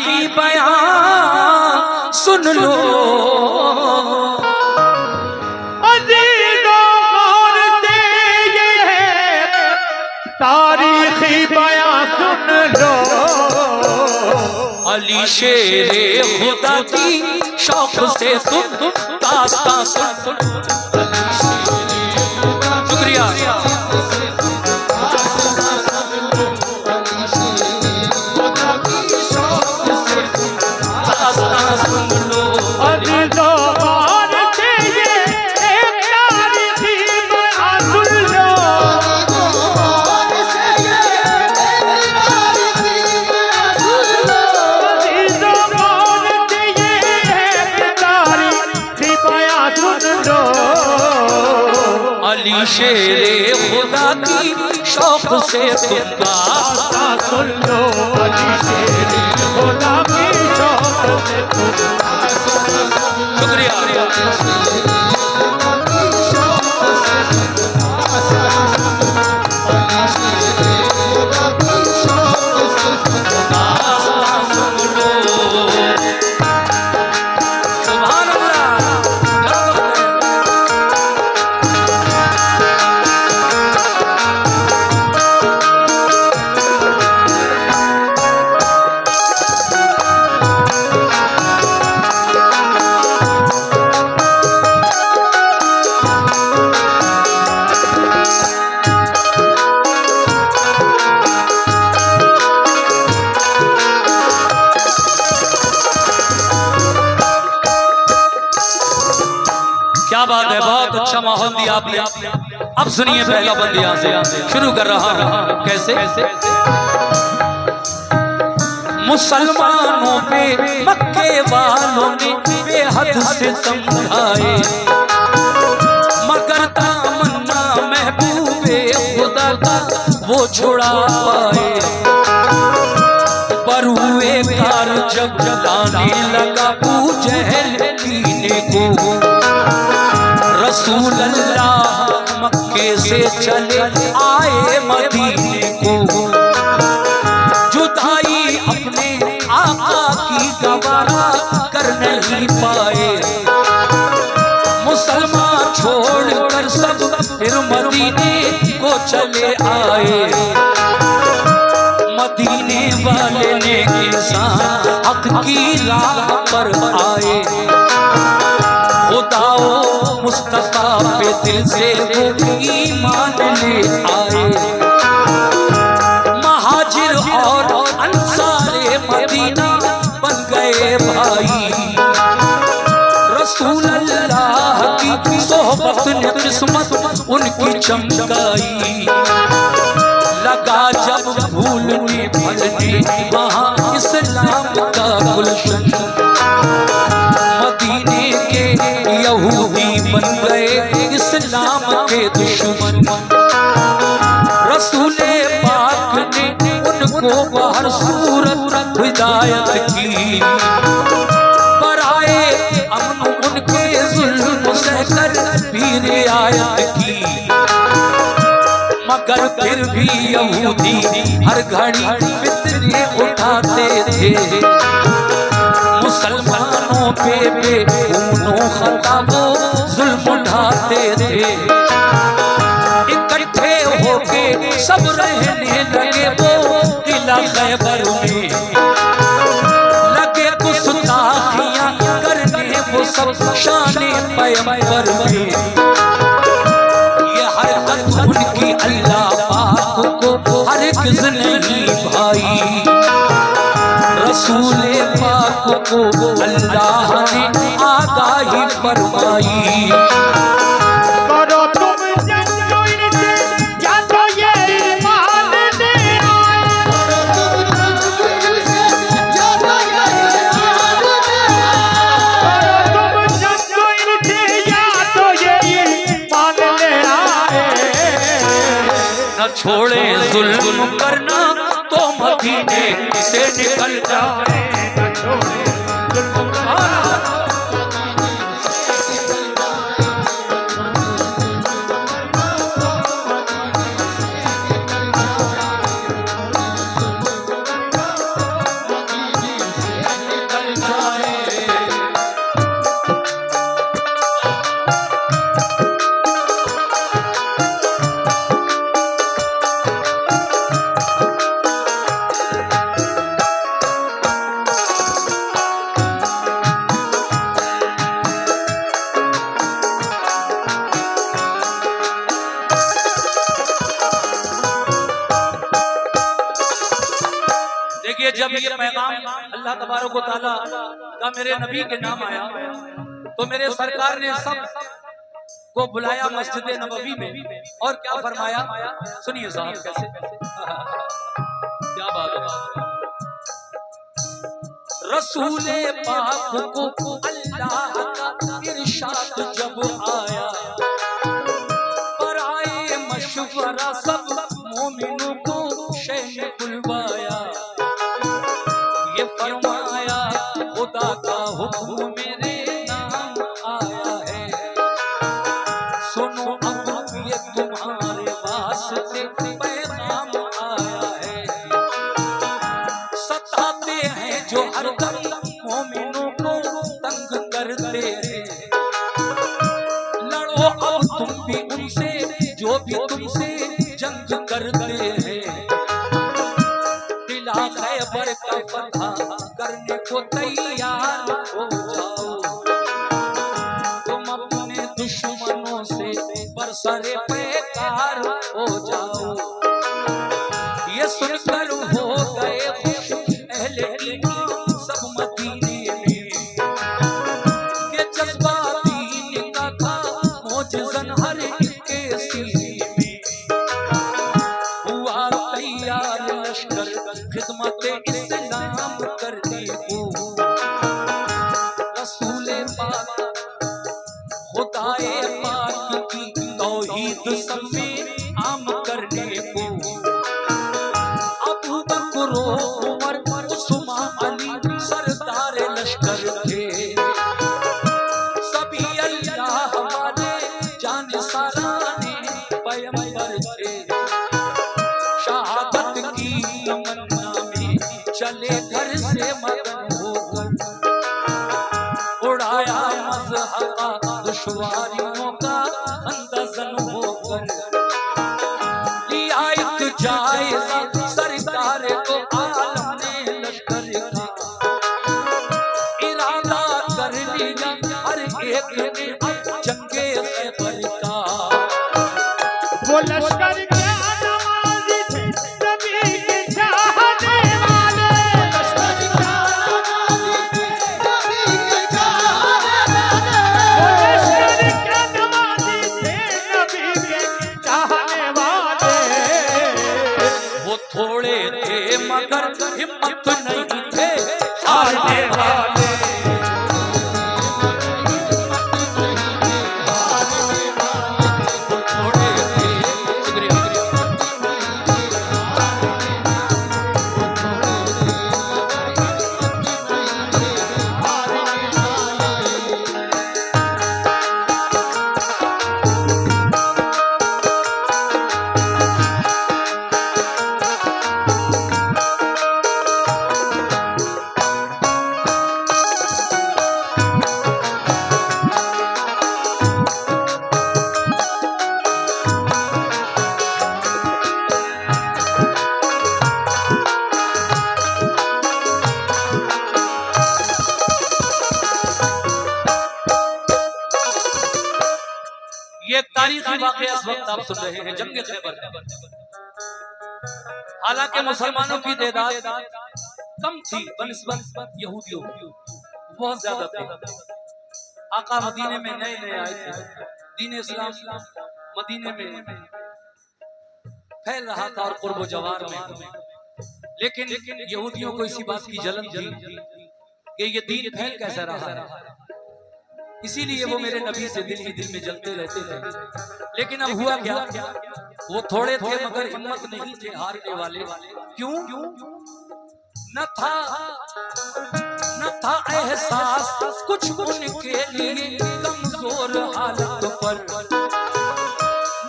तारीखी बयान सुन लो अजीजों गौर से ये तारीखी बयान सुन लो। अली शेरे खुदा की शौक से तुम दास्तां सुन। शुक्रिया। अली शेरे खुदा की शौक से तुम दास्तां सुन लो। अली शेरे खुदा की शौक से तुम शुक्रिया। क्या बात है, बहुत अच्छा माहौल दिया आपने। अब सुनिए पहला बंद यहाँ से शुरू कर रहा हूँ। कैसे? मुसलमानों पे मक्के वालों ने बेहद से समझाए, मगर तमन्ना महबूबे खुदा का वो छुड़ा पाए। पर हुए कार जब लाने लगा अबू जहल कीने को, रसूल अल्लाह मक्के से चले आए मदीने को। जुदाई अपने आका की गवारा कर नहीं पाए, मुसलमान छोड़कर सब फिर मदीने को चले आए। मदीने वाले ने इंसान हक की राह पर आए, खुदाओ मुस्तफा पे दिल से वो ईमान ले आए। महाजिर और अंसारे मदीना बन गए भाई, रसूल अल्लाह की सोहबत ने किस्मत उनकी चमकाई। लगा जब फूलने फलने वहाँ इस्लाम का गुलशन, मदीने के यहूदी बन गए इस्लाम के दुश्मन। रसूले पाक ने उनको बाहर सूरत हिदायत की, पर आए अमन उनके जुल्म सहकर भी रियायत की। मगर फिर भी यहूदी हर घड़ी फितने उठाते थे, मुसलमानों पे बेखूनों खता वो जुल्म ढाते थे। इकट्ठे होके सब रहने लगे वो किला खैबर में, लगे गुस्ताखियां करने वो सब शाने पैगंबर में। ये हरकत उनकी अल्लाह पाक को हरगिज़ नहीं भाई, रसूले पाक को अल्लाह ने आगाही फरमाई। करो तुम जंग इनसे या तो ये ईमान ले आए। करो तुम जंग इनसे या तो ये ईमान ले आए। करो तुम जंग इनसे या तो ये ईमान ले आए। न छोड़े जुल्म करना तो मदीने से निकल जाए, न छोड़े जुल्म करना। देखिए जब ये पैगाम अल्लाह तबारक व तआला का मेरे नबी के नाम आया तो मेरे सरकार ने सब को बुलाया मस्जिद नबवी में और क्या फरमाया, सुनिए साहब कैसे क्या बात है। रसूले पाक को अल्लाह का इरशाद जब आया, पर आए मशवरा सब मोमिनों को शह बुलवाया। ये फरमाया खुदा का हुक्म मेरे नाम आया है, सुनो अब ये तुम्हारे वास्ते पैगाम आया है। सताते हैं जो हरदम मोमिनों को तंग करते हैं, लड़ो अब तुम भी उनसे जो भी तुमसे जंग करते हैं। दिला खैबर का फतह करने को तैयार हो जाओ, तुम अपने दुश्मनों से बरसरे बेकार हो जाओ। ये सुनकर हो गए खुश अहले ईमान सब मदीने में, के जज्बा दीन का था मोजज़न हर एक के सीने में। हुआ तैयार लश्कर खिदमत इस्लाम करने को, रसूले पाक खुदाए पाक की तौहीद सब में आम करने को। अबू बकर उमर उस्मान अली सरदार लश्कर थे, सभी अल्लाह वाले जान साराने पैगंबर थे। शहादत की तमन्ना में चले घर से मगन होकर, उड़ाया मज़हबा दुश्वारियों का अंदाज़न होकर। लिया एक जायज़ा सरकार को आलम ने लश्कर का, इरादा कर लिया हर एक ने अब जंगे खैबर का। वो लश्कर के नमाज़ी थे नबी के चाहने वाले, लश्कर के नमाज़ी थे नबी के चाहने वाले, वो लश्कर के नमाज़ी थे नबी के चाहने वाले। वो थोड़े थे मगर हिम्मत नहीं थे हारने वाले। वो थोड़े थे ये एक तारीखी वाक़या इस वक्त आप सुन रहे हैं, जंग खैबर। हालांकि मुसलमानों की तादाद कम थी बनिस्बत यहूदियों की, बहुत ज्यादा थी। आका मदीने में नए नए आए थे, दीन इस्लाम मदीने में फैल रहा था और कुर्ब जवार में। लेकिन यहूदियों को इसी बात की जलन थी कि ये दीन फैल कैसा रहा है, इसीलिए वो मेरे नबी से दिल ही दिल में जलते रहते थे। लेकिन अब हुआ क्या, वो थोड़े थे मगर हिम्मत नहीं थे हारने वाले। क्यों? न था एहसास कुछ उनके लिए कमजोर हालत पर,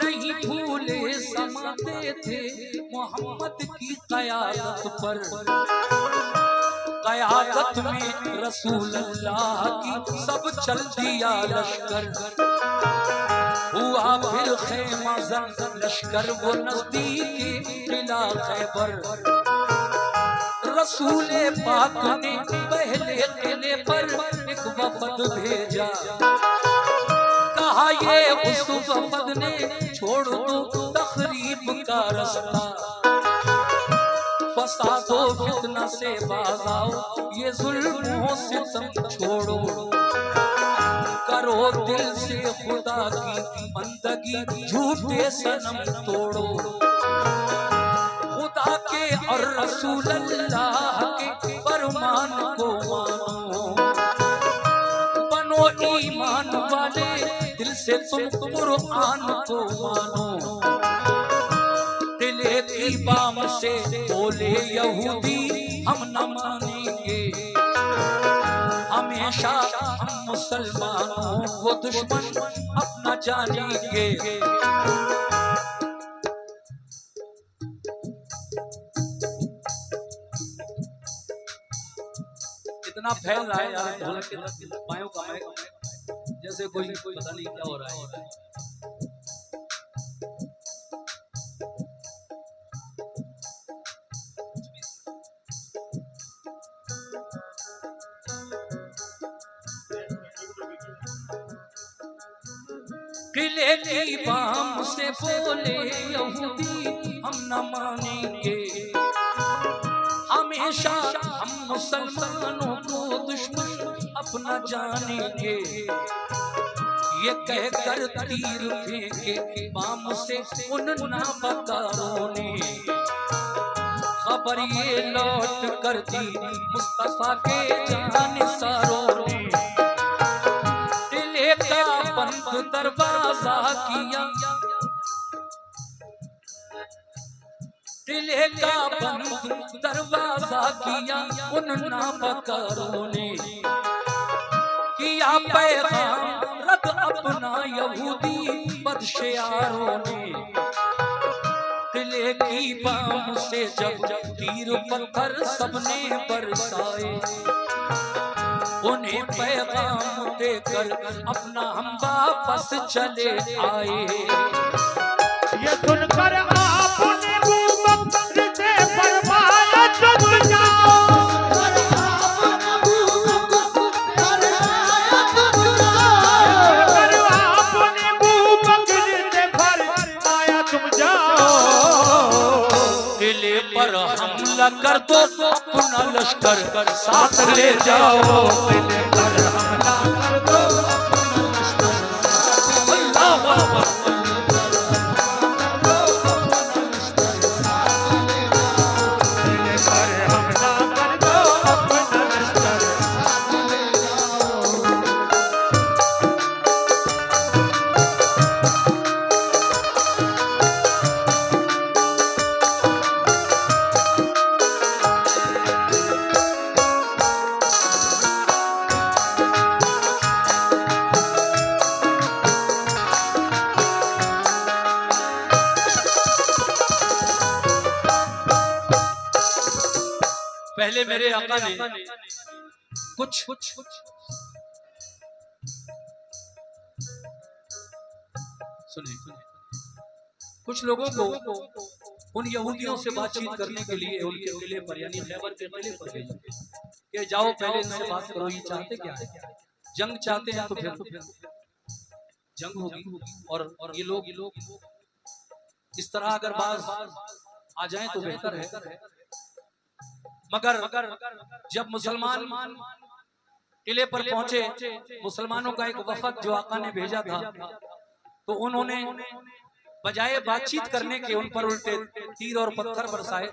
नहीं भूले समाते थे मोहम्मद की क़यादत पर। क़यादत में रसूल अल्लाह की सब चल दिया लश्कर, हुआ फिर खेमा जंग लश्कर वो नजदीक किला खैबर। रसूले पाक ने पहले किले पर एक वफद भेजा, कहा ये उस वफद ने छोड़ दो तखरीब का रास्ता। फसाद हो फितना से बाज आओ, ये जुल्मों से तुम छोड़ो, करो दिल से खुदा की बंदगी, झूठे सनम तोड़ो, खुदा के और रसूल अल्लाह के फरमान को मानो, बनो ईमान वाले दिल से तुम कुरान को मानो। दिले की बाम से बोले यहूदी हम न मानेंगे, हमेशा हम मुसलमानों को दुश्मन अपना जानेंगे। इतना फैल रहा है यार ढोलक के पायों का जैसे कोई पता नहीं क्या हो रहा है। किले की बाम से बोले यहूदी हम न मानेंगे, हमेशा हम मुसलमानों को दुश्मन अपना जानेंगे। ये कहकर तीर फेंके बाम से उन नापकारों ने, खबर ये लौट कर दी मुस्तफा के जानिसारों ने। दिले का बंद दरवाजा किया, दिले का बंद दरवाजा किया उन नापकारों ने, किया पैगाम रद्द अपना यहूदी बदशयारों ने। दिले की बाम से जब तीर पत्थर सबने बरसाए, उन्हें पैगाम देकर अपना हम वापस चले आए। ये सुनकर आपने अबू बकर से फरमाया तुम जाओ, आपने अबू बकर से फरमाया तुम जाओ। दिले पर हमला कर दो अपना लश्कर साथ ले जाओ, दिले पर हमला कर दो अपना लश्कर। अल्लाह अकबर। पहले मेरे आका ने कुछ सुनिए, कुछ लोगों को उन यहूदियों से बातचीत करने के लिए उनके किले पर यानी खैबर के किले पर भेजा कि जाओ पहले इनसे बात करो, ये चाहते क्या है, जंग चाहते हैं तो फिर जंग होगी। और ये लोग इस तरह अगर बाज आ जाएं तो बेहतर है। मगर जब मुसलमान किले पर पहुंचे, मुसलमानों का एक वफद जो आका ने भेजा था, तो उन्होंने बजाय बातचीत करने के उन पर उल्टे तीर और पत्थर बरसाए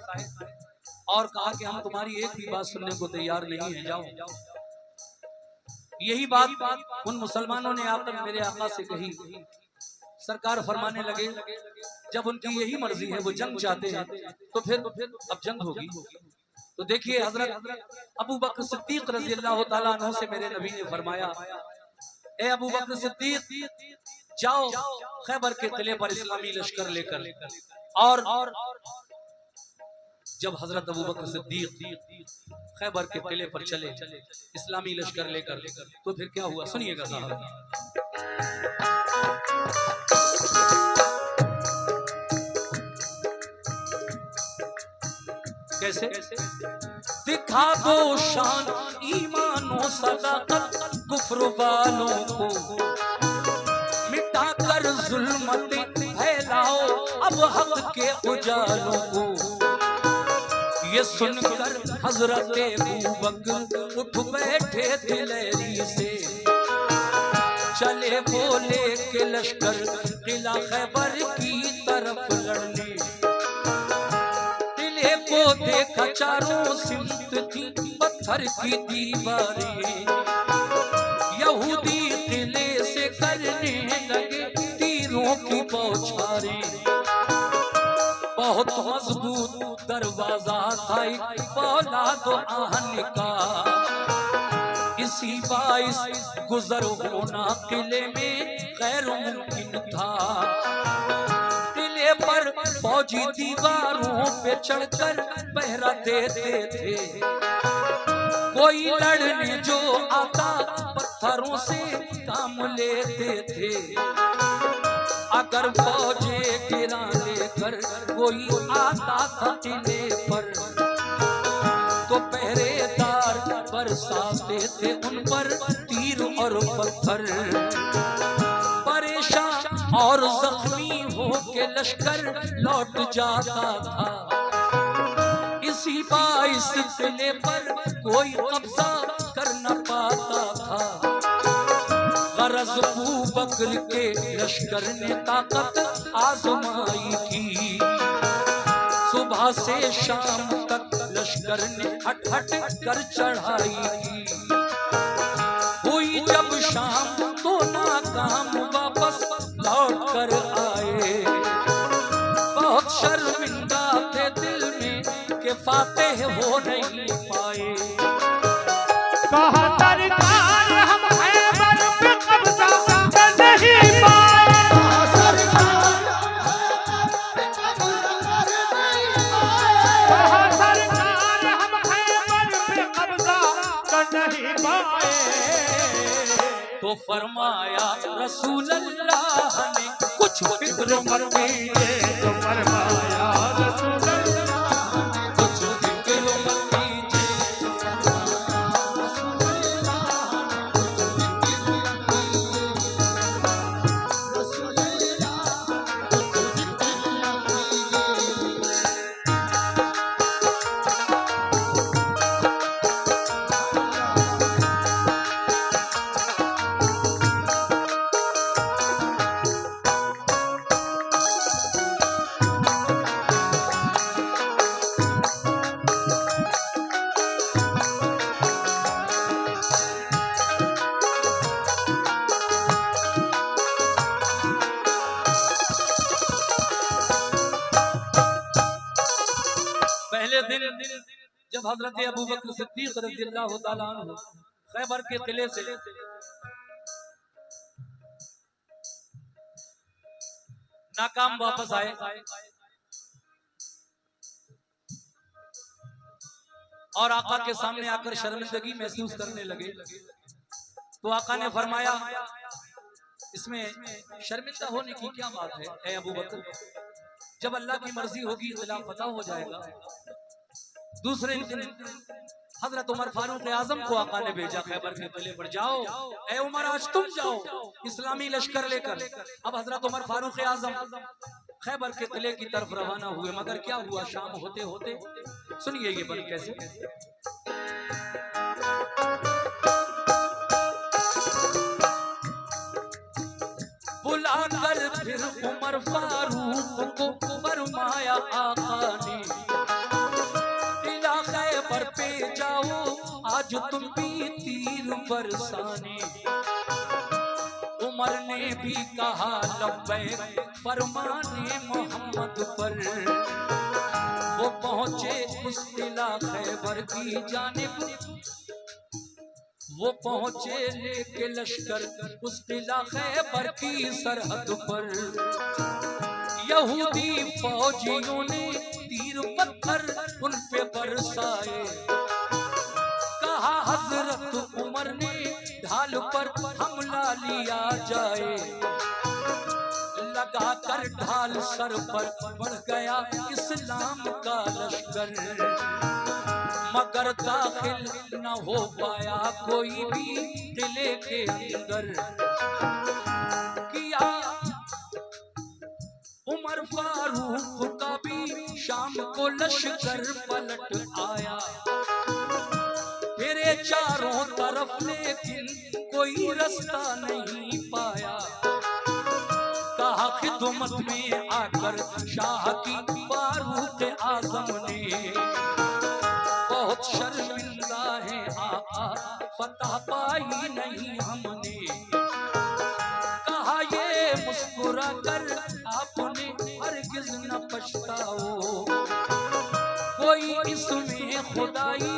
और कहा कि हम तुम्हारी एक भी बात सुनने को तैयार नहीं है, जाओ। यही बात उन मुसलमानों ने आकर मेरे आका से कही। सरकार फरमाने लगे जब उनकी यही मर्जी है, वो जंग चाहते हैं तो फिर अब जंग होगी। तो देखिए हजरत अबू बकर सिद्दीक रज़ी अल्लाह ताला अन्हु से मेरे नबी ने फरमाया, ए अबू बकर सिद्दीक जाओ खैबर के किले पर इस्लामी लश्कर लेकर। और जब हजरत अबू बकर सिद्दीक खैबर के किले पर चले इस्लामी लश्कर लेकर, तो फिर क्या हुआ सुनिएगा साहब। कैसे दिखा दो शान ईमानो सदाकत कुफ्र वालों को, मिटा कर जुल्मत फैलाओ अब हक के उजालों को। ये सुनकर हजरत अबू बकर उठ बैठे दिलेरी से, चले बोले के लश्कर किला खैबर की तरफ लड़ने। किले को देखा चारों सिमत थी पत्थर की दीवारें, यहूदी किले से करने लगे तीरों की बौछारें। बहुत मजबूत दरवाजा था फौलाद आहन का, इसी बाइस गुजर होना किले में गैर मुमकिन था। किले पर फौजी दीवारों पे चढ़कर पहरा देते थे, कोई लड़ने जो आता पत्थरों से काम लेते थे। अगर फौजे गिरा लेकर कोई आता था किले पर, तो पहरेदार बरसाते थे उन पर तीर और पत्थर। परेशान और जख्मी हो के लश्कर लौट जाता था। इसी बाइस किले पर कोई कब्जा कर न पाता था। गरज अबू बकर के लश्कर ने ताकत आजमाई थी। सुबह से शाम तक लश्कर ने हट हट कर चढ़ाई की। हुई जब शाम तो नाकाम वापस लौट कर आए। बहुत शर्मिंदा थे दिल में कि फातेह हो नहीं पाए। कहा सरकार हम खैबर पे कब्जा कर नहीं पाए। कहा सरकार हम खैबर पे कब्जा कर नहीं पाए। तो फरमाया रसूल अल्लाह ने कुछ फिक्र मत कीजिए। तो फरमाया रसूल अल्लाह कुछ फिक्र मत कीजिए। पहले दिन जब हजरत अबू बकर सिद्दीक रज़ियल्लाहु ताला अन्हु खैबर के किले से नाकाम वापस आए, और आका के सामने आकर शर्मिंदगी महसूस करने लगे, तो आका ने फरमाया इसमें शर्मिंदा होने की क्या बात है ए अबू बकर, जब अल्लाह की मर्जी होगी इख्तिलाफ पता हो जाएगा। दूसरे दिन हजरत उमर फारूक आजम को आका ने भेजा खैबर के किले पर, जाओ ए उमर आज तुम जाओ इस्लामी लश्कर लेकर। अब हजरत उमर फारूक आजम खैबर के किले की तरफ रवाना हुए, मगर क्या हुआ शाम होते होते, सुनिए ये बन कैसे। बुलाकर फिर उमर फारूक को फरमाया आका ने, किला खैबर पे जाओ आज तुम भी तीर बरसाने। उमर ने भी कहा लब्बैक फरमाने मोहम्मद पर। वो पहुंचे उस किला खैबर की जानिब, वो पहुंचे लेके लश्कर उस किला खैबर की सरहद पर। यहूदी फौजियों ने तीर पत्थर उन पे बरसाए। कहा हजरत उमर ने ढाल पर हमला लिया जाए। लगा कर ढाल सर पर बढ़ गया इस्लाम का लश्कर, मगर दाखिल न हो पाया कोई भी किले के अंदर। किया उमर फारूक का भी शाम को लश्कर पलट आया, तेरे चारों तरफ लेकिन कोई रास्ता नहीं पाया। कहा खिदमत में आकर शाह की फारूक आजम ने, बहुत शर्मिंदा है आका फतह पाई नहीं हमने। कहा ये मुस्कुरा कर आपने हरगिज न पछताओ, कोई इसमें खुदाई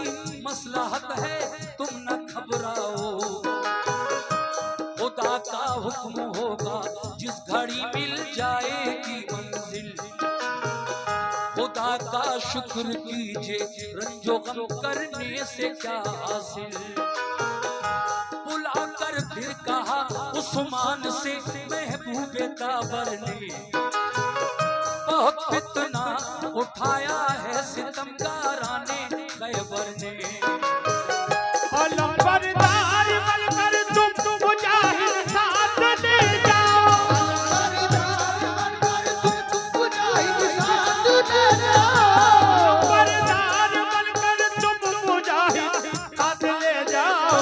मसलहत है तुम न घबराओ। खुदा का हुक्म होगा जिस घड़ी मिल जाएगी मंजिल, खुदा का शुक्र कीजिए रंजो गम करने से क्या हासिल। बुला कर फिर कहा उस्मान से महबूबे ताबर ने, बहुत फितना उठाया है सितमगाराने खैबर ने। अलंबरदार बनकर तुम मुजाहिद साथ दे जाओ, अलंबरदार बनकर तुम मुजाहिद साथ ले जाओ।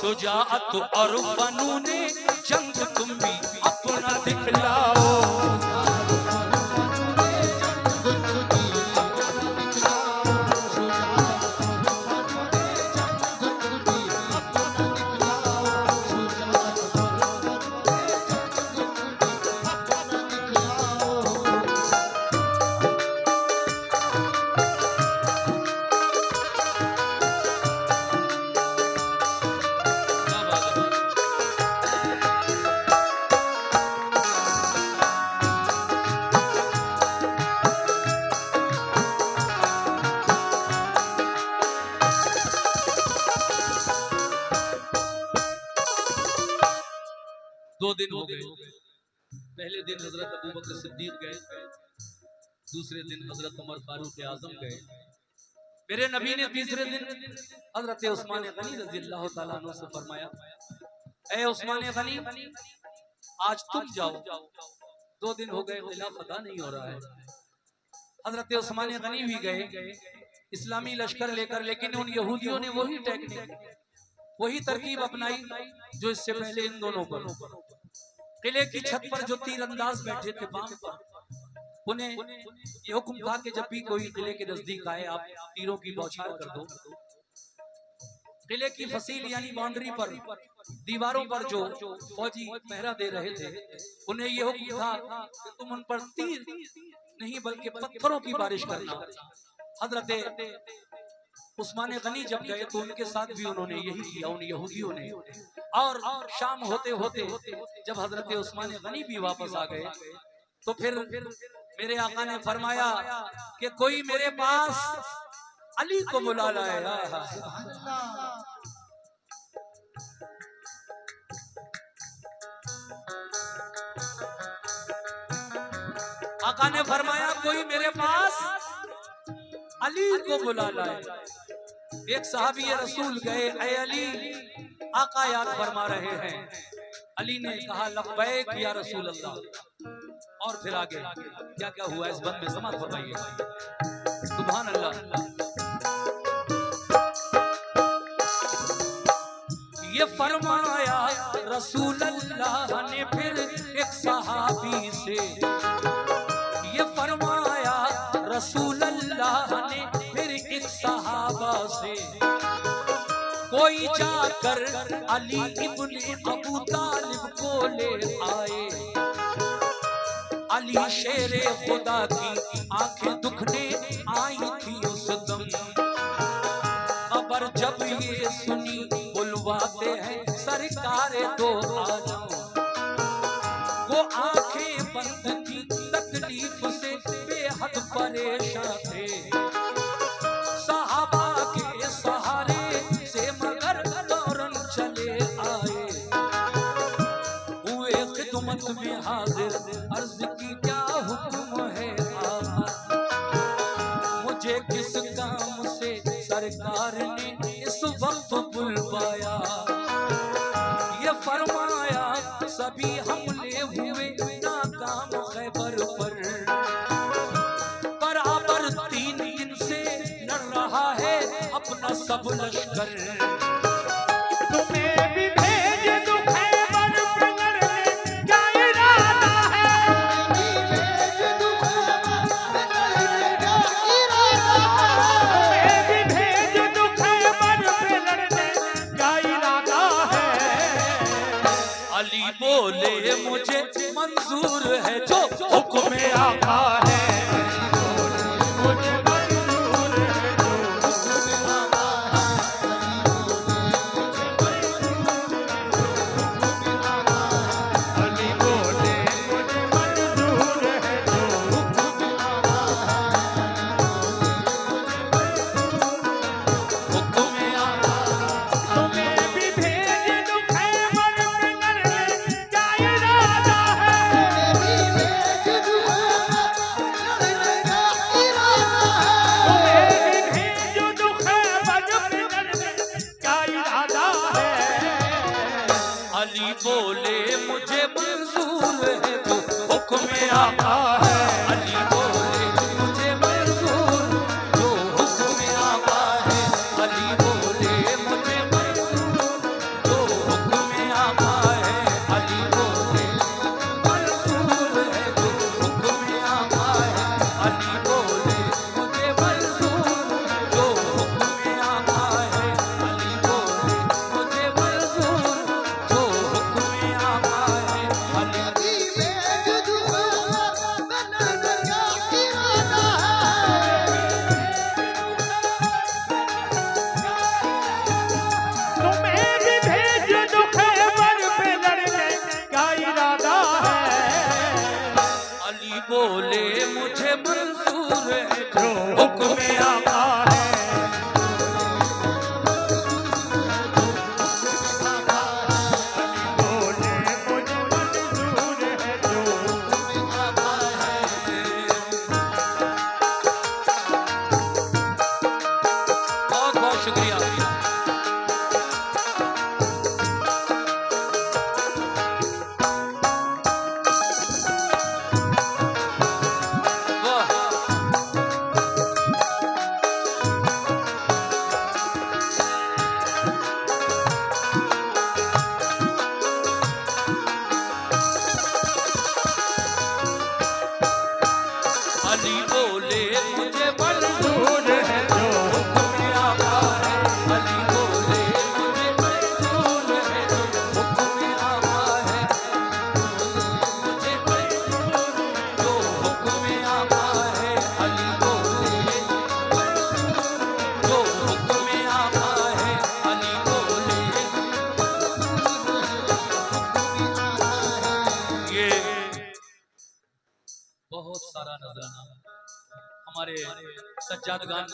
शुजाअत और फनूने जंग तुम भी अपना दिखलाओ। दो दिन हो गए। पहले दिन हजरत अबू बकर सिद्दीक गए, दूसरे दिन हजरत उमर फारूक आजम गए। मेरे नबी ने तीसरे दिन हजरत उस्मान गनी रजी अल्लाह ताला अन्हु से फरमाया, ऐ उस्मान गनी आज तुम जाओ। 2 दिन हो गए खिलाफ अदा नहीं हो रहा है। हजरत उस्मान गनी भी गए इस्लामी लश्कर लेकर, लेकिन उन यहूदियों ने वही टेक्निक, वही तरकीब अपनाई जो इससे पहले इन दोनों पर। किले की छत पर जो तीरंदाज बैठे थे बांध पर, उन्हें ये हुक्म था कि जब भी कोई किले के नजदीक आए आप तीरों की बौछार कर दो। किले की फसील यानी बाउंड्री पर दीवारों पर जो फौजी पहरा दे रहे थे, उन्हें ये हुक्म था कि तुम उन पर तीर नहीं बल्कि पत्थरों की बारिश करना। हजरत उस्मान गनी जब गए तो उनके साथ भी उन्होंने यही किया उन यहूदियों ने। और शाम होते होते जब हजरत उस्मान गनी भी वापस आ गए तो फिर मेरे आका ने फरमाया कि कोई मेरे पास अली को बुला लाए। आका ने फरमाया कोई मेरे पास अली को बुला लाए। एक सहाबी रसूल गए, ऐ अली, आका याद फरमा रहे हैं। अली ने कहा लब्बैक या रसूल अल्लाह। और फिर आगे क्या क्या हुआ इस बंद में समाप्त फरमाइए। सुभान अल्लाह। ये फरमाया रसूल अल्लाह ने फिर एक सहाबी से, ये फरमाया रसूल अल्लाह ने फिर एक सहाबा से, कोई जाकर अली इब्ने अबू तालिब को ले आए। अली शेरे खुदा की आंखें दुखने आई थी उस दम। खबर जब ये सुनी बुलवाते हैं सरकारे दो आलम, वो आंखें बंद थी तकलीफ से बेहद परेशान थे। सहाबा के सहारे से मगर दौरन चले आए, हुए खिदमत में हाजिर, अर्ज की क्या हुक्म है आका, मुझे किस काम से सरकार ने इस वक्त बुलवाया। ये फरमाया सभी हमले हुए नाकाम खैबर पर, रहा है अपना सब लश्कर। तुम्हें भी भेज दूं खैबर पे लड़ने, क्या इरादा है? तुम्हें भी भेज दूं खैबर पे लड़ने, क्या इरादा है? अली बोले मुझे मंजूर है जो हुक्म आका है। मुझे मंजूर है जो हुक्म आका है। अली बोले मुझे मंजूर है जो हुक्म हुक्म आका। तुम्हें भी भेज दूं खैबर पे लड़ने, क्या इरादा है? तुम्हें भी भेज दूं खैबर पे लड़ने, क्या इरादा है? अली बोले मुझे मंजूर है जो हुक्म आका है। अली बोले मुझे मंजूर जो हुक्म आका है। अली बोले मुझे मंजूर जो हुक्म आका है। अली बोले मंजूर है जो हुक्म आका है। अली बोले मुझे मंजूर जो हुक्म आका है। अली बोले मुझे मंजूर जो हुक्म आका है। अली तुम्हें भी भेज दूं खैबर पे लड़ने, क्या इरादा है? अली बोले मुझे मंजूर है जो हुक्म आका है। बोले मुझे मंजूर है जो बहुत बहुत शुक्रिया। वाह। अली बोले मुझे मंजूर है जो हुक्म आका है। अली बोले मुझे मंजूर है जो हुक्म आका है। मुझे मंजूर जो हुक्म आका है। अली बोले जो हुक्म आका है। अली बोले ये बहुत सारा नजराना हमारे सज्जाद गान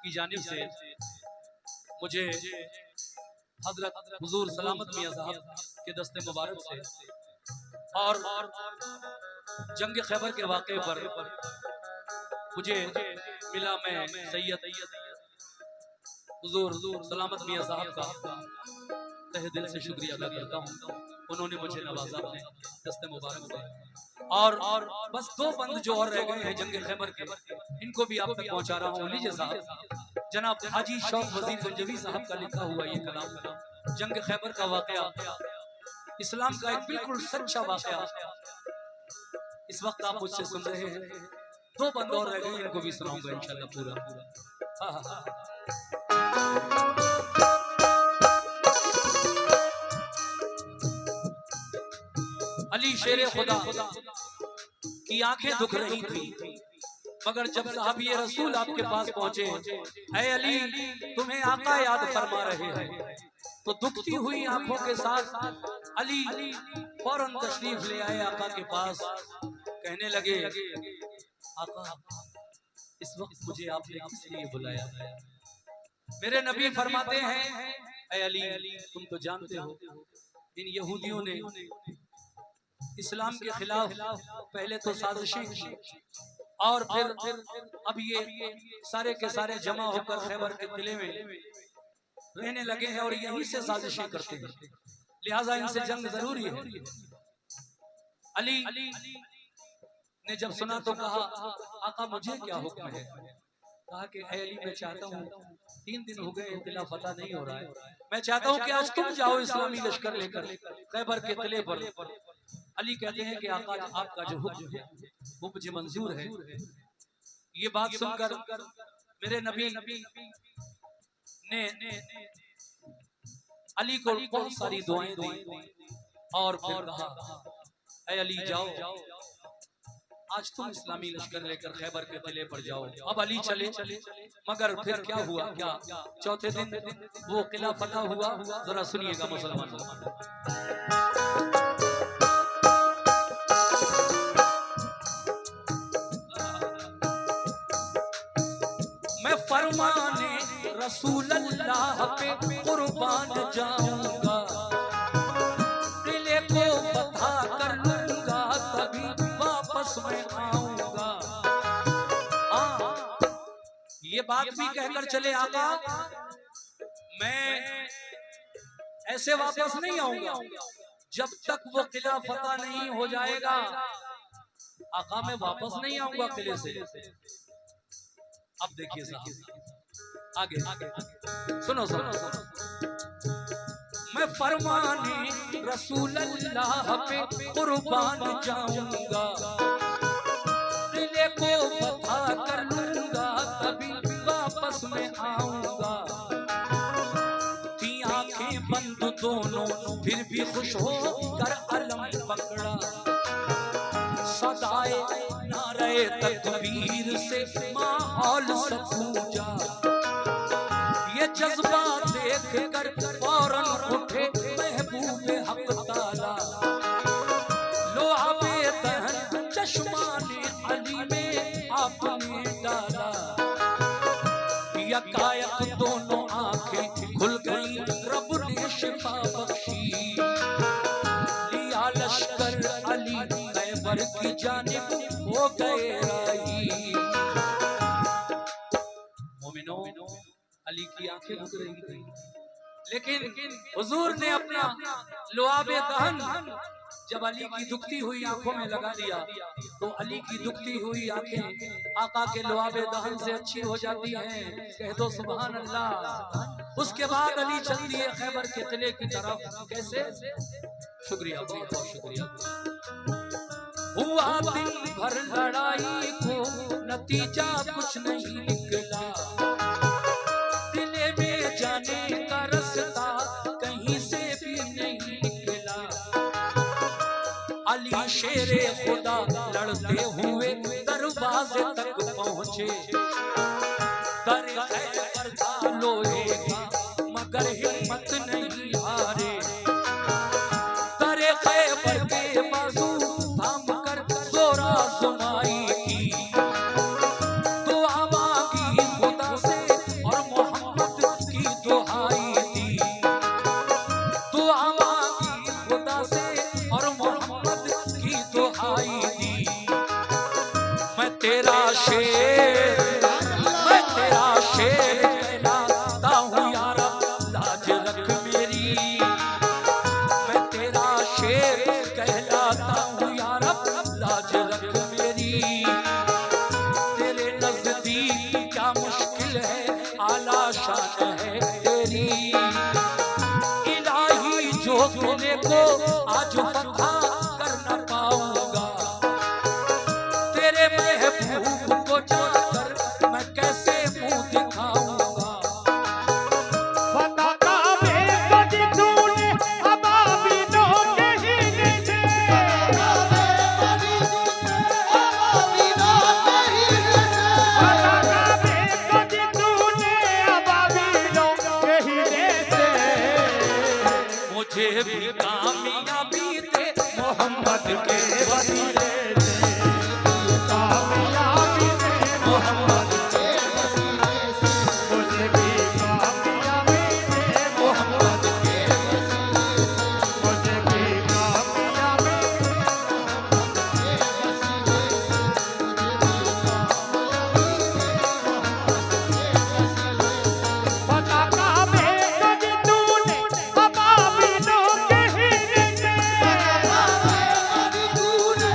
की जानिब से मुझे हजरत हुजूर सलामत मियां साहब के दस्ते मुबारक से और जंग खैबर के वाक़े पर मुझे मिला। मैं सैयद हुजूर सलामत मियां साहब का तहे दिल से शुक्रिया अदा करता हूँ। उन्होंने मुझे नवाजा अपने दस्ते मुबारक से। और बस दो बंद जो और रह गए हैं जंग खैबर के, इनको भी आप तक पहुंचा रहा हूँ। लीजिए साहब, जनाब हाजी शौक वजीर गंजवी साहब का लिखा हुआ ये कलाम जंग खैबर का वाकया, इस्लाम का एक बिल्कुल सच्चा वाकया इस वक्त आप मुझसे सुन रहे हैं। दो बंद और रह गए, इनको भी सुनाऊंगा इंशाल्लाह पूरा। हाँ हाँ। अली शेरे खुदा की आंखें दुख रही थी, मगर जब साहबी रसूल आपके पास पहुंचे, ऐ अली तुम्हें आका याद फरमा रहे हैं, तो दुखती हुई आंखों के साथ अली फौरन तशरीफ ले आए आका के पास। कहने लगे, आका इस वक्त मुझे आपने किस लिए बुलाया? मेरे नबी फरमाते हैं, ऐ अली तुम तो जानते हो इन यहूदियों ने इस्लाम के खिलाफ पहले तो साजिशें की और फिर अब ये सारे के सारे जमा होकर खैबर के किले में रहने लगे हैं और यहीं से साजिशें करते हैं, लिहाजा इनसे जंग जरूरी है। अली ने जब सुना तो कहा, आका मुझे क्या हुक्म है? कहा कि ऐ अली मैं चाहता हूँ 3 दिन हो गए इत्तला फतह नहीं हो रहा है, मैं चाहता हूँ कि आज तुम जाओ इस्लामी लश्कर लेकर खैबर के किले पर। अली कहते हैं कि आका आपका जो हुक्म है वो मुझे मंजूर है। ये बात सुनकर मेरे नबी ने अली को बहुत सारी दुआएं दी और फिर कहा ऐ अली जाओ आज तुम इस्लामी लश्कर लेकर खैबर के किले पर जाओ। अब अली चले, मगर फिर क्या हुआ, क्या चौथे दिन वो किला फतह हुआ। जरा सुनिएगा मुसलमान, मैं फरमाने रसूल अल्लाह पे कुर्बान जाऊंगा, किले को फतह कर लूंगा तभी वापस मैं आऊंगा। ये बात भी कहकर चले आका मैं ऐसे वापस नहीं आऊंगा जब तक वो किला फतह नहीं हो जाएगा। आका मैं वापस नहीं आऊंगा किले से। अब देखिए साहब आगे सुनो सुनो, मैं फरमाने रसूल अल्लाह पे कुर्बान जाऊंगा, किले को फतह कर लूंगा तभी वापस मैं आऊंगा। थी आंखें बंद दोनों फिर भी खुश हो कर अलम पकड़ा, सदाए नारे तकबीर से माहौल सपूजा। ये जज्बा देख कर फौरन उठे महबूब हक ताला, लो आबे दहन चश्मा ने अली में आपने डाला। यकायक दोनों आंखें खुल गई रब ने शिफा बख्शी, लिया लश्कर अली खैबर की जानिब हो गए राही। मोमिनो अली की आंखें रुक रही थी, लेकिन हुजूर ने अपना लुआबे दहन जब अली की दुखती हुई आंखों में लगा दिया तो अली की दुखती हुई आंखें आका के लुआबे दहन से अच्छी हो जाती हैं। कह दो सुभान अल्लाह। उसके बाद अली चल दिए खैबर के किले की तरफ। कैसे? शुक्रिया, बहुत बहुत शुक्रिया। हुआ दिन भर लड़ाई को नतीजा कुछ नहीं निकला, किले में जाने का रास्ता कहीं से भी नहीं निकला। अली शेरे खुदा लड़ते हुए दरवाजे तक पहुंचे, दर खैबर था लोहे का मगर हिम्मत नहीं हारे। दर खैबर के बाजू थाम कर जोरा सुनाई की, दुआ मांगी खुदा से और मोहम्मद की दुहाई दी। दुआ मांगी खुदा से और मोहम्मद की दुहाई दी। मैं तेरा शेर कहलाता हूँ यार, लाज रख मेरी। मैं तेरा शेर कहलाता हूँ यार, लाज रख मेरी। तेरे नजदीक क्या मुश्किल है, आला शान है तेरी। इलाही जो किले को आज फतह कर न पाऊंगा, तेरे महबूब को जाकर मैं कैसे मुंह दिखाऊंगा। फतह का बेखुद तूने अबाबिलों के हीने से, फतह का बेखुद तूने अबाबिलों के हीने से। मुझे भी कामयाबी दे मोहम्मद के वसीले से, कामयाबी दे मोहम्मद के मुझे भी कामयाबी दे, मोहम्मद के मुझे भी कामयाबी फतह का बेखुद तूने अबाबिलों के हीने से, फतह का बेखुद तूने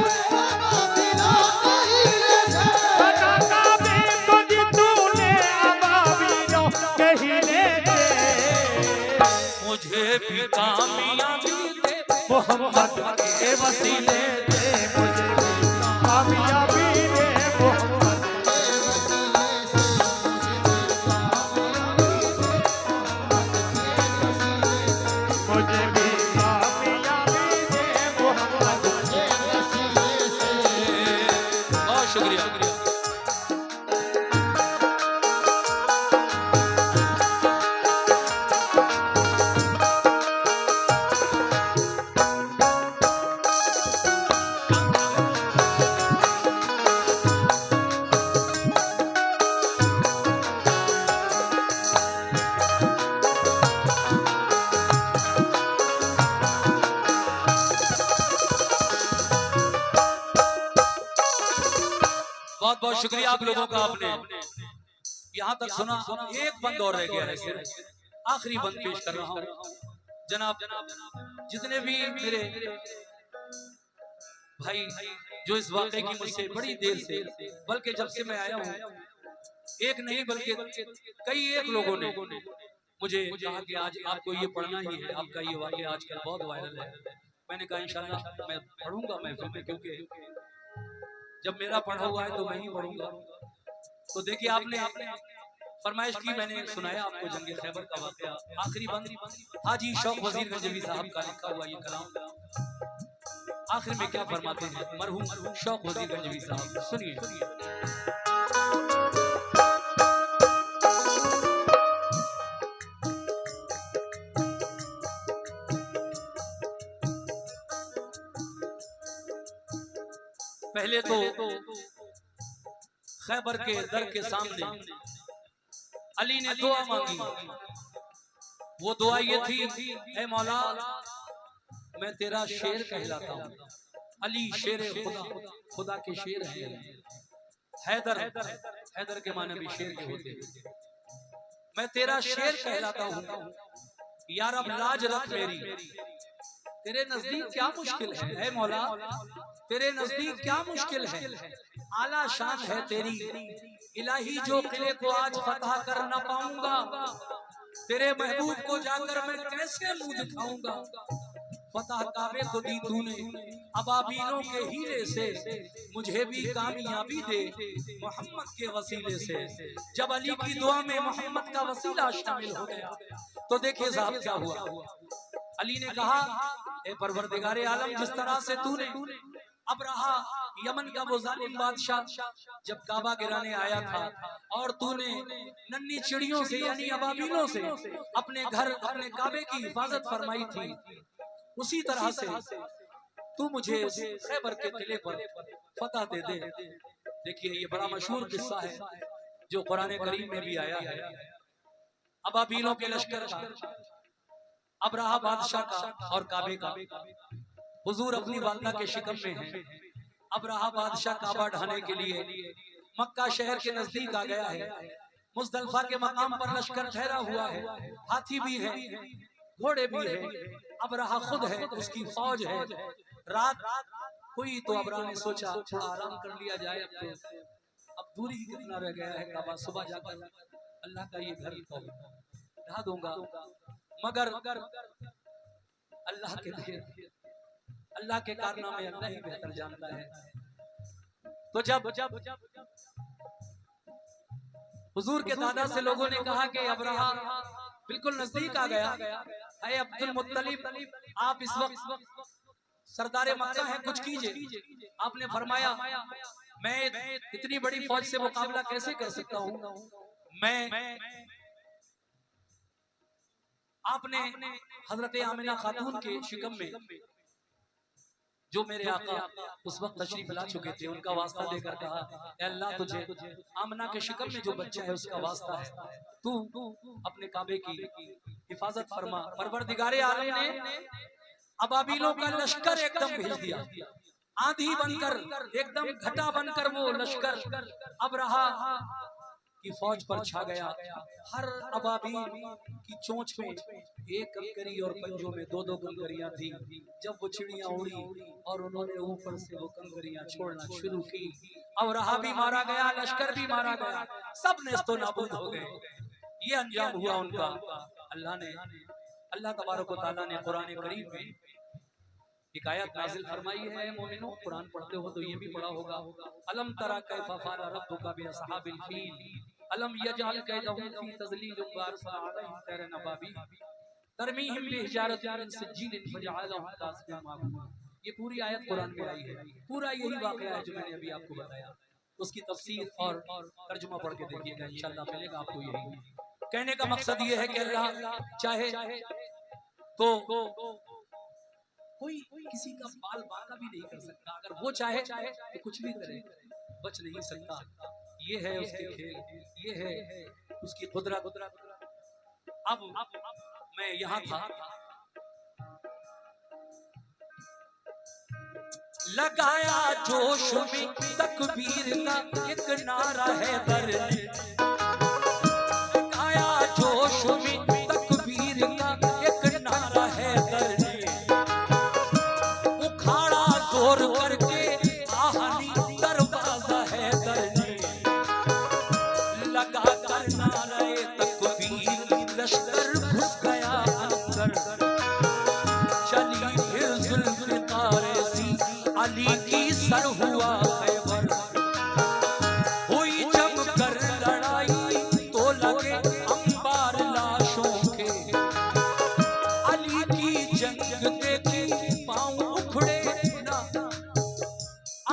भी कामयाबी दे मोहम्मद के वसीले दे, मुझे भी कामयाबी दे मोहम्मद मुझे भी कामयाबी दे मोहम्मद के वसीले से। बहुत शुक्रिया। बहुत बहुत शुक्रिया आप लोगों का, आपने यहाँ तक सुना। एक बंद और रह गया है, सिर्फ आखिरी बंद पेश कर रहा हूँ। जनाब जितने भी मेरे भाई जो इस वाक़े की मुझसे बड़ी देर से, बल्कि जब से मैं आया हूँ, एक नहीं बल्कि कई एक लोगों ने मुझे कहा कि आज आपको ये पढ़ना ही है, आपका ये वाक़या आजकल बहुत वायरल है। मैंने कहा इंशाल्लाह मैं पढ़ूंगा महफिल में, क्योंकि जब मेरा पढ़ा हुआ है तो मैं ही पढ़ूंगा। तो देखिए आपने फरमाइश की, मैंने सुनाया आपको जंग खैबर का वाक़या। आखिरी बंद हाजी शौक वजीर गंजवी साहब का लिखा हुआ ये कलाम। आखिर में क्या फरमाते हैं मरहूम शौक वजीर गंजवी साहब, सुनिए। पहले तो खैबर के दर के सामने अली ने दुआ मांगी। वो दुआ ये थी, ऐ मौला मैं तेरा शेर कहलाता हूँ। अली शेर खुदा, खुदा के शेर है। हैदर, हैदर के माने भी शेर के होते हैं। मैं तेरा शेर कहलाता हूँ, यार अब लाज रख मेरी। तेरे नजदीक क्या मुश्किल है ऐ मौला, तेरे नजदीक क्या मुश्किल है। आला शान है तेरी इलाही, जो किले को आज फतह कर न पाऊंगा। तेरे महबूब को जाकर मैं कैसे मुंह दिखाऊंगा। फतह काबे को दी तूने अबाबीलों के हीरे से, मुझे भी कामयाबी दे मोहम्मद के वसीले से। जब अली की दुआ में मोहम्मद का वसीला शामिल हो गया तो देखिए साहब क्या हुआ। अली ने कहा, ए परवरदिगारे आलम, जिस तरह से तूने अब रहा यमन का वो जालिम बादशाह जब काबा गिराने आया था और तूने नन्ही चिड़ियों से यानी अबाबीलों से अपने घर अपने काबे की हिफाजत फरमाई थी, उसी तरह से तू मुझे खैबर के किले पर फतह दे दे। देखिए ये बड़ा मशहूर किस्सा है जो कुरान करीम में भी आया है। अबाबीलों के लश्कर का, अबराहा बादशाह का और काबे का। हुजूर अपनी वालदा के शिकम में हैं। अबराहा बादशाह काबा ढाने के लिए मक्का शहर के नजदीक आ गया है। मुजदलफा के मकाम पर लश्कर ठहरा हुआ है, हाथी भी है, घोड़े भी है, अबराहा खुद है, उसकी फौज है। रात हुई तो अबराहा ने सोचा थोड़ा आराम कर लिया जाए, अब दूरी ही कितना रह गया है काबा, सुबह जाकर अल्लाह का ये घर ढा दूंगा। मगर अल्लाह के लिए, अल्लाह के कारनामे अल्लाह ही बेहतर जानता है। तो जब हुजूर के दादा से लोगों ने कहा कि अबराहा बिल्कुल नजदीक आ गया है, अब्दुल मुत्तलिब आप इस वक्त सरदारे मक्का हैं, कुछ कीजिए। आपने फरमाया मैं इतनी बड़ी फौज से मुकाबला कैसे कर सकता हूँ। मैं आपने हजरत आमिना खातून के शिकम में जो मेरे आका उस वक्त तशरीफ ला चुके थे, उनका वास्ता देकर कहा, ए अल्लाह तुझे आमना के शिकम में जो बच्चा है उसका वास्ता है, तू अपने काबे की हिफाजत फरमा। परवरदिगारे आलम ने अबाबीलों का लश्कर एकदम भेज दिया, आंधी बनकर एकदम घटा बनकर वो लश्कर अबराहा की फौज पर छा गया। हर अबाबील की चोंच में एक कंकरी और पंजों में दो दो कंकरियां थी। जब वो चिड़ियां उड़ी और उन्होंने ऊपर से वो कंकरियां छोड़ना शुरू की, अबराहा भी मारा गया, लश्कर भी मारा गया, सब नेस्तो नाबूद हो गए। ये अंजाम हुआ उनका। अल्लाह ने अल्लाह तबारक व तआला ने कुरान करीम में एक आयत नाजिल फरमाई है। मोमिनो, कुरान पढ़ते हो तो ये भी पढ़ा होगा, अलम तरा कैफा फअल रब्बुका बि असहाबिल फील अलम यजअल कैदहुम फी तज़लील व अरसल अलैहिम तैरन अबाबील तरमीहिम बिहिजारतिन मिन सिज्जील फजअलहुम कास्फिन माकूल। ये पूरी आयत कुरान में आई है। पूरा यही वाकया है जो मैंने अभी आपको बताया। उसकी तफसीर और तर्जुमा पढ़ के देखिएगा, इंशाअल्लाह मिलेगा आपको। यही कहने का मकसद ये है कि अल्लाह चाहे तो कोई किसी का बाल बांका भी नहीं कर सकता। अगर वो चाहे तो कुछ भी करे, बच नहीं सकता। ये है उसके खेल, ये है उसकी कुदरत। अब मैं यहाँ था, लगाया जोश में तकबीर का एक नारा है दर, लगाया जोश में तकबीर का एक नारा है दर, उखाड़ा जोर करके आहनी दरवाजा है दर, लगा कर नारे तकबीर लश्कर घुस गया अंदर, चली फिर जुल्फ़िकार सी अली की सर हुआ खैबर, हुई जम कर लड़ाई तो लगे अंबार लाशों के, अली की जंग देखी पांव उखड़े ना,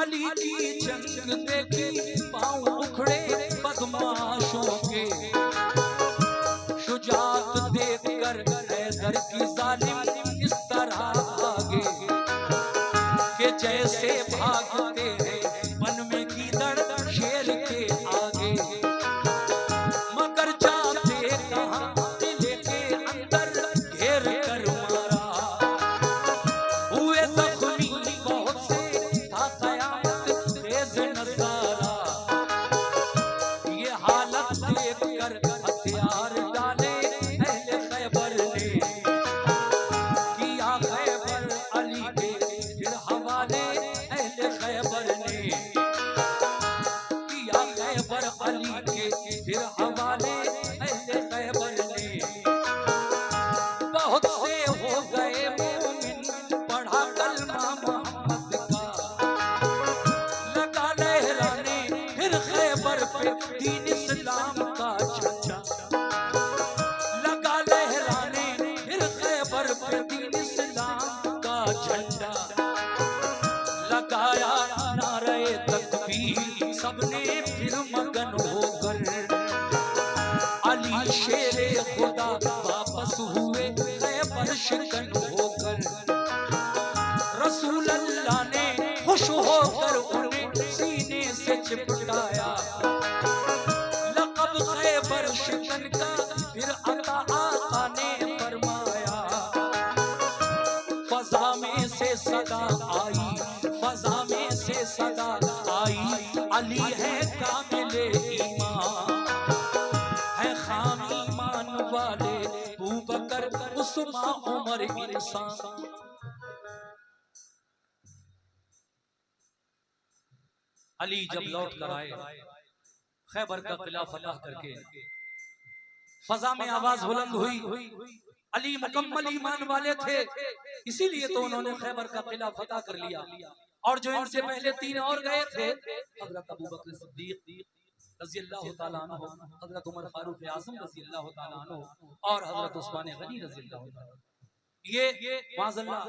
अली की जंग देखी पांव उखड़े बदमाशों के, शुजात देखकर हैदर की जालिम इस तरह आगे कि जैसे भागते हैं वन में गीदड़ शेर के आगे, मगर जाते कहाँ किले के अंदर घेर कर मारा, हुए जख्मी बहुत से था क़यामत खेज़ नज़ारा, ये हालत देख कर हथियार डाले अहले खैबर ने, किया खैबर अली के फिर हवाले अहले खैबर ने, किया खैबर अली के फिर हवाले अहले खैबर ने, बहुत से हो गए मोमिन पढ़ा कलमा मोहम्मद का, लगा लहराने फिर खैबर पे दीन इस्लाम का झंडा, लगा लहराने फिर खैबर पे दीन इस्लाम का झंडा, लगाया नारे तकबीर सबने फिर मगन होकर, अली शेरे खुदा वापस हुए खैबर शिकन होकर, रसूल अल्लाह ने खुश होकर उन्हें सीने से चिपकाया, लक़ब खैबर शिकन का फिर अता आका ने फरमाया, फज़ा में से सदा आई, फज़ा में से सदा आई, अली है कामिले ईमान, है खाम ईमान वाले अबू बकर उस्मान उमर इंसान। अली जब लौट कर आए खैबर का किला फतह करके, फजा में आवाज बुलंद हुई, अली मुकम्मल ईमान वाले थे, इसीलिए तो उन्होंने खैबर का किला फतह कर लिया। और जो इनसे पहले तीन और गए थे, हजरत अबू बकर सिद्दीक रज़ियल्लाहु ताला अन्हु, हजरत उमर फारूक आज़म रज़ियल्लाहु ताला अन्हु और हजरत उस्मान गनी रज़ियल्लाहु ताला, ये माज़अल्लाह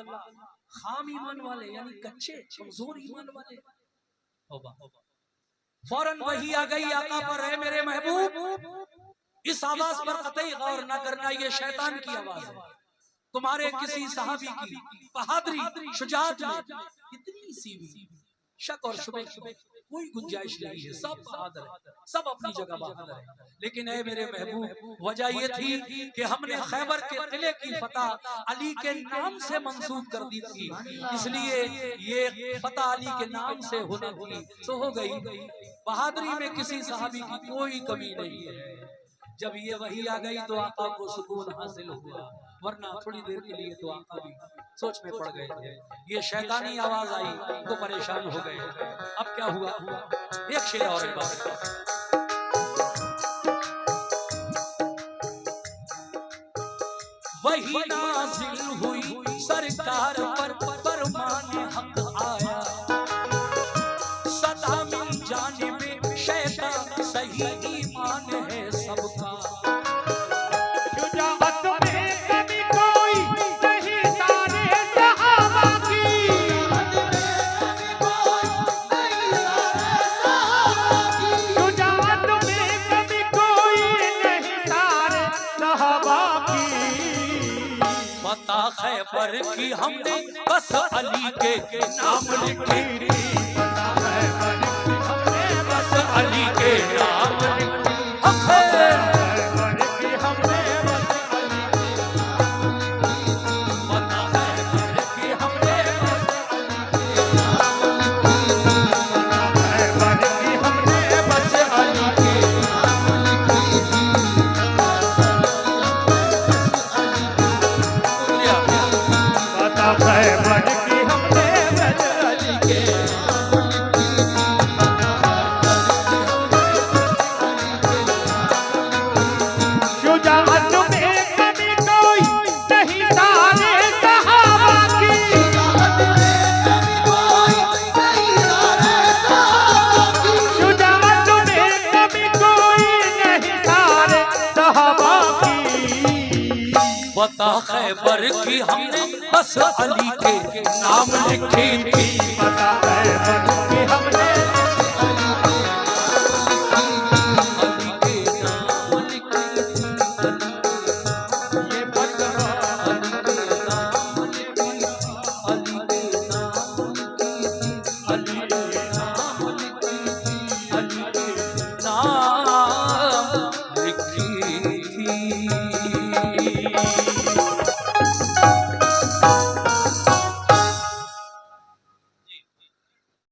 खाम ईमान वाले यानी कच्चे कमजोर ईमान वाले। फौरन वही आ गई आका पर, है मेरे महबूब इस आवाज पर कतई गौर न करना, ये शैतान की आवाज है, तुम्हारे किसी सहाबी की बहादुरी शुजाअत में इतनी सी भी शक और शुबह कोई गुंजाइश नहीं है, सब बहादुर है, सब अपनी जगह बहादुर है। लेकिन ऐ मेरे महबूब वजह ये थी कि हमने खैबर के किले की फतह अली के नाम से मंसूब कर दी थी, इसलिए ये फतह अली के नाम से होना थी, तो हो गई। बहादुरी में किसी सहाबी की कोई कमी नहीं है। जब ये वही आ गई तो आका को सुकून हासिल हुआ, वरना थोड़ी देर के लिए तो आका भी सोच में पड़ गए थे। ये शैतानी आवाज आई तो परेशान हो गए। अब क्या हुआ, एक शेर और एक बात, वही नाजिल हुई सरकार पर फरमाने हक आया। सदा मिल जानिबे शैतान सही ईमान है सबका। शुजाअत में कमी कोई नहीं सारे सहाबा की। शुजाअत में कमी कोई नहीं सारे सहाबा की। बता खैबर की हमने बस अली के नाम लिखे। बता खैबर की हमने बस अली के नाम लिखे। खैबर की हमने बस अली बता खैबर की हमने बस खैबर की हमने बस अली के बता खैबर की हमने बस अली के। शुजाअत में कमी कोई नहीं सारे सहाबा की। शुजाअत में कमी कोई नहीं सारे सहाबा की। बता खैबर की हमने बस अली के नाम लिखे थी। बता खैबर की